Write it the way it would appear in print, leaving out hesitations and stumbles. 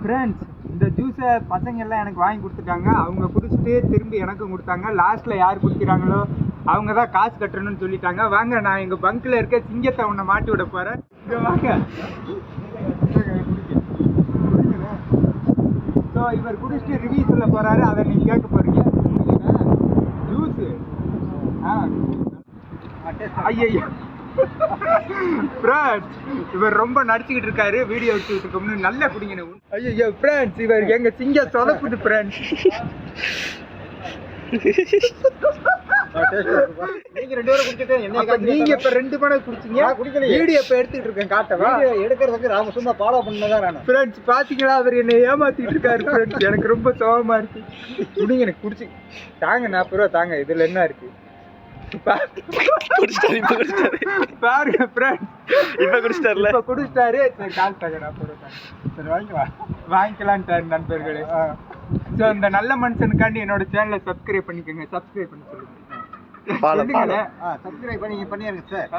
Friends, இந்த ஜூஸை பசங்க எல்லாம் எனக்கு வாங்கி கொடுத்துட்டாங்க. அவங்க குடிச்சிட்டு திரும்பி எனக்கும் கொடுத்தாங்க. லாஸ்ட்டில் யார் குடிக்கிறாங்களோ அவங்க தான் காசு கட்டணும்னு சொல்லிட்டாங்க. வாங்க, நான் எங்கள் பங்கில் இருக்க சிங்கத்தை உன்னை மாட்டி விட போகிறேன். இங்கே வாங்க. ஸோ இவர் குடிச்சிட்டு ரிவ்யூ சொல்ல போகிறாரு, அதை நீங்கள் கேட்க போகிறீங்க. ஜூஸு ஐயா ஃப்ரெண்ட்ஸ், இவர் ரொம்ப நடிச்சுக்கிட்டு இருக்காரு. வீடியோ எடுத்துக்கிட்டு இருக்கோம்னு நல்லா குடிங்க. ஐயோ ஃப்ரெண்ட்ஸ், இவர் எங்க சிங்க சொதப்புது ஃப்ரெண்ட்ஸ். நீங்க ரெண்டு பேரும் குடிச்சிட்டு என்ன நீங்க இப்ப ரெண்டு மணி குடிச்சீங்க? குடிக்கல. வீடியோ இப்ப எடுத்துக்கிட்டு இருக்கேன், காட்டவா? எடுக்கிறதுக்கு நாம சும்மா ஃபாலோ பண்ணதான் நான். ஃப்ரெண்ட்ஸ் பாத்தீங்களா, அவர் என்ன ஏமாத்திட்டு இருக்காரு ஃப்ரெண்ட்ஸ். எனக்கு ரொம்ப சோகமா இருக்கு. குடிங்க, எனக்கு குடிச்சு தாங்க. 40 ரூபா தாங்க. இதுல என்ன இருக்கு பாருங்க ஃப்ரெண்ட்ஸ். இப்ப குடிச்சிட்டாருல, இப்ப குடிச்சிட்டாரு. சரி கால் தாங்க, 40 ரூபா தாங்க. சரி வாங்கிக்கலான்ட்டாரு நண்பர்களே. ஸோ இந்த நல்ல மனுஷனுக்காண்டி என்னோட சேனலை சப்ஸ்கிரைப் பண்ணிக்கோங்க. சப்ஸ்கிரைப் பண்ணி சொல்லுங்க. சப்ஸ்கிரைப் பண்ணிருங்க சார்.